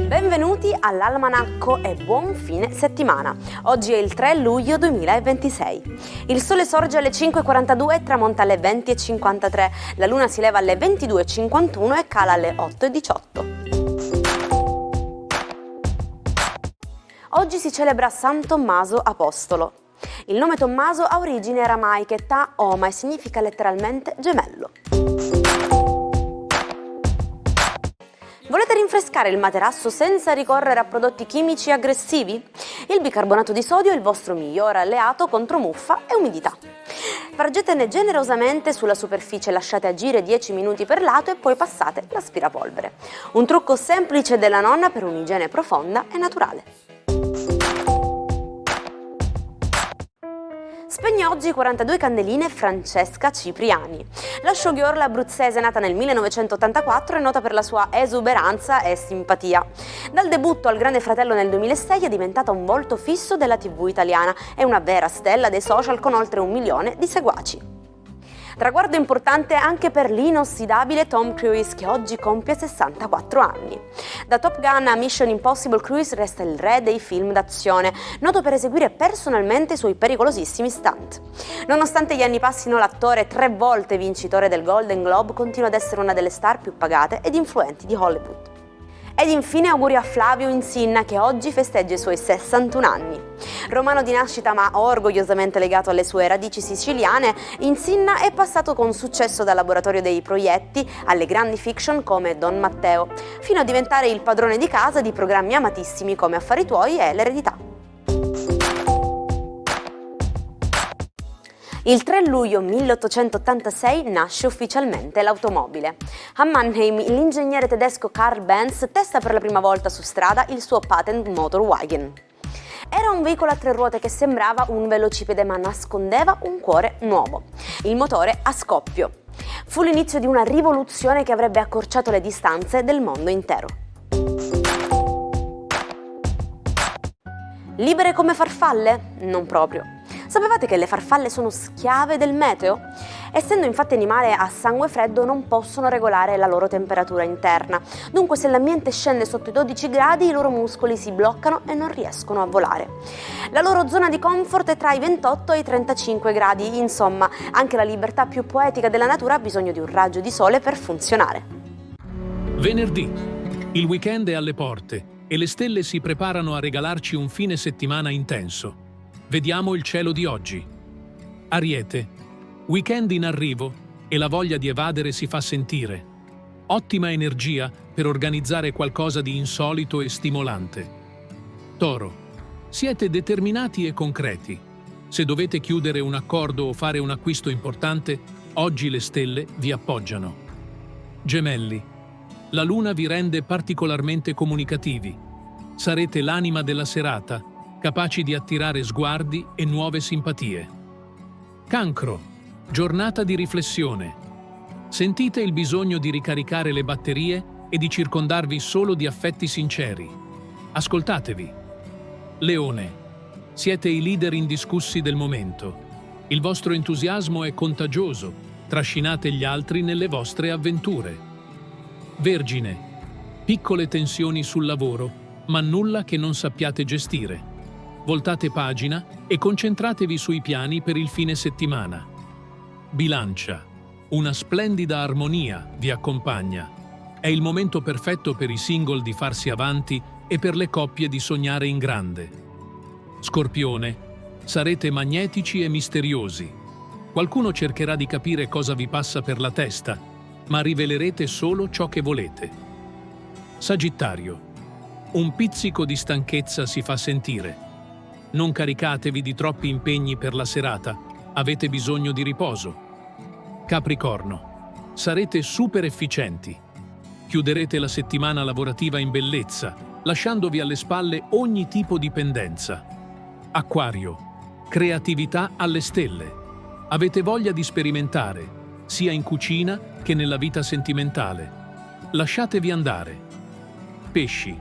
Benvenuti all'Almanacco e buon fine settimana. Oggi è il 3 luglio 2026. Il sole sorge alle 5:42 e tramonta alle 20:53. La luna si leva alle 22:51 e cala alle 8:18. Oggi si celebra San Tommaso Apostolo. Il nome Tommaso ha origini aramaiche ta oma e significa letteralmente gemello. Volete rinfrescare il materasso senza ricorrere a prodotti chimici aggressivi? Il bicarbonato di sodio è il vostro migliore alleato contro muffa e umidità. Spargetene generosamente sulla superficie, lasciate agire 10 minuti per lato e poi passate l'aspirapolvere. Un trucco semplice della nonna per un'igiene profonda e naturale. Spegne oggi 42 candeline Francesca Cipriani. La showgirl abruzzese nata nel 1984 è nota per la sua esuberanza e simpatia. Dal debutto al Grande Fratello nel 2006 è diventata un volto fisso della TV italiana e una vera stella dei social con oltre 1 milione di seguaci. Traguardo importante anche per l'inossidabile Tom Cruise, che oggi compie 64 anni. Da Top Gun a Mission Impossible, Cruise resta il re dei film d'azione, noto per eseguire personalmente i suoi pericolosissimi stunt. Nonostante gli anni passino, l'attore 3 volte vincitore del Golden Globe continua ad essere una delle star più pagate ed influenti di Hollywood. Ed infine auguri a Flavio Insinna, che oggi festeggia i suoi 61 anni. Romano di nascita ma orgogliosamente legato alle sue radici siciliane, Insinna è passato con successo dal laboratorio dei proietti alle grandi fiction come Don Matteo, fino a diventare il padrone di casa di programmi amatissimi come Affari tuoi e L'eredità. Il 3 luglio 1886 nasce ufficialmente l'automobile. A Mannheim l'ingegnere tedesco Karl Benz testa per la prima volta su strada il suo patent Motorwagen. Era un veicolo a 3 ruote che sembrava un velocipede ma nascondeva un cuore nuovo, il motore a scoppio. Fu l'inizio di una rivoluzione che avrebbe accorciato le distanze del mondo intero. Libere come farfalle? Non proprio. Sapevate che le farfalle sono schiave del meteo? Essendo infatti animali a sangue freddo non possono regolare la loro temperatura interna, dunque se l'ambiente scende sotto i 12 gradi i loro muscoli si bloccano e non riescono a volare. La loro zona di comfort è tra i 28 e i 35 gradi, insomma anche la libertà più poetica della natura ha bisogno di un raggio di sole per funzionare. Venerdì. Il weekend è alle porte e le stelle si preparano a regalarci un fine settimana intenso. Vediamo il cielo di oggi. Ariete. Weekend in arrivo e la voglia di evadere si fa sentire. Ottima energia per organizzare qualcosa di insolito e stimolante. Toro. Siete determinati e concreti. Se dovete chiudere un accordo o fare un acquisto importante, oggi le stelle vi appoggiano. Gemelli. La luna vi rende particolarmente comunicativi. Sarete l'anima della serata, capaci di attirare sguardi e nuove simpatie. Cancro. Giornata di riflessione. Sentite il bisogno di ricaricare le batterie e di circondarvi solo di affetti sinceri. Ascoltatevi. Leone. Siete i leader indiscussi del momento. Il vostro entusiasmo è contagioso. Trascinate gli altri nelle vostre avventure. Vergine. Piccole tensioni sul lavoro, ma nulla che non sappiate gestire. Voltate pagina e concentratevi sui piani per il fine settimana. Bilancia. Una splendida armonia vi accompagna. È il momento perfetto per i single di farsi avanti e per le coppie di sognare in grande. Scorpione. Sarete magnetici e misteriosi. Qualcuno cercherà di capire cosa vi passa per la testa, ma rivelerete solo ciò che volete. Sagittario. Un pizzico di stanchezza si fa sentire. Non caricatevi di troppi impegni per la serata, avete bisogno di riposo. Capricorno. Sarete super efficienti. Chiuderete la settimana lavorativa in bellezza, lasciandovi alle spalle ogni tipo di pendenza. Acquario. Creatività alle stelle. Avete voglia di sperimentare, sia in cucina che nella vita sentimentale. Lasciatevi andare. Pesci.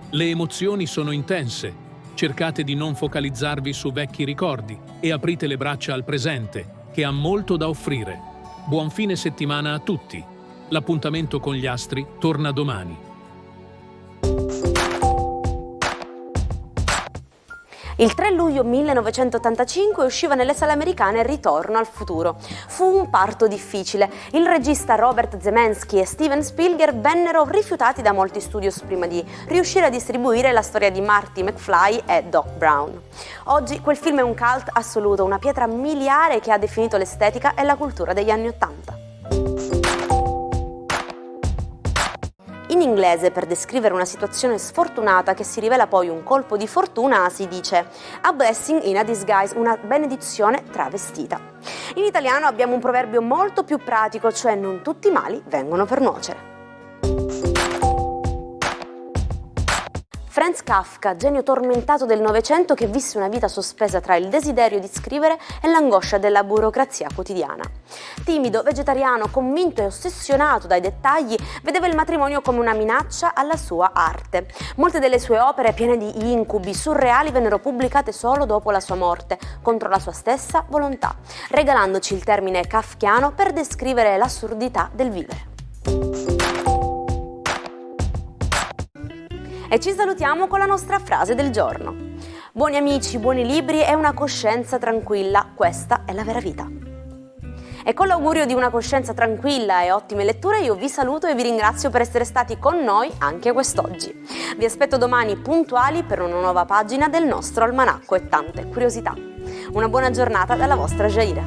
Le emozioni sono intense. Cercate di non focalizzarvi su vecchi ricordi e aprite le braccia al presente, che ha molto da offrire. Buon fine settimana a tutti. L'appuntamento con gli astri torna domani. Il 3 luglio 1985 usciva nelle sale americane Ritorno al futuro. Fu un parto difficile. Il regista Robert Zemeckis e Steven Spielberg vennero rifiutati da molti studios prima di riuscire a distribuire la storia di Marty McFly e Doc Brown. Oggi quel film è un cult assoluto, una pietra miliare che ha definito l'estetica e la cultura degli anni '80. In inglese, per descrivere una situazione sfortunata che si rivela poi un colpo di fortuna, si dice a blessing in a disguise, una benedizione travestita. In italiano abbiamo un proverbio molto più pratico, cioè non tutti i mali vengono per nuocere. Franz Kafka, genio tormentato del Novecento che visse una vita sospesa tra il desiderio di scrivere e l'angoscia della burocrazia quotidiana. Timido, vegetariano, convinto e ossessionato dai dettagli, vedeva il matrimonio come una minaccia alla sua arte. Molte delle sue opere, piene di incubi surreali, vennero pubblicate solo dopo la sua morte, contro la sua stessa volontà, regalandoci il termine kafkiano per descrivere l'assurdità del vivere. E ci salutiamo con la nostra frase del giorno. Buoni amici, buoni libri e una coscienza tranquilla, questa è la vera vita. E con l'augurio di una coscienza tranquilla e ottime letture io vi saluto e vi ringrazio per essere stati con noi anche quest'oggi. Vi aspetto domani puntuali per una nuova pagina del nostro almanacco e tante curiosità. Una buona giornata dalla vostra Jaira.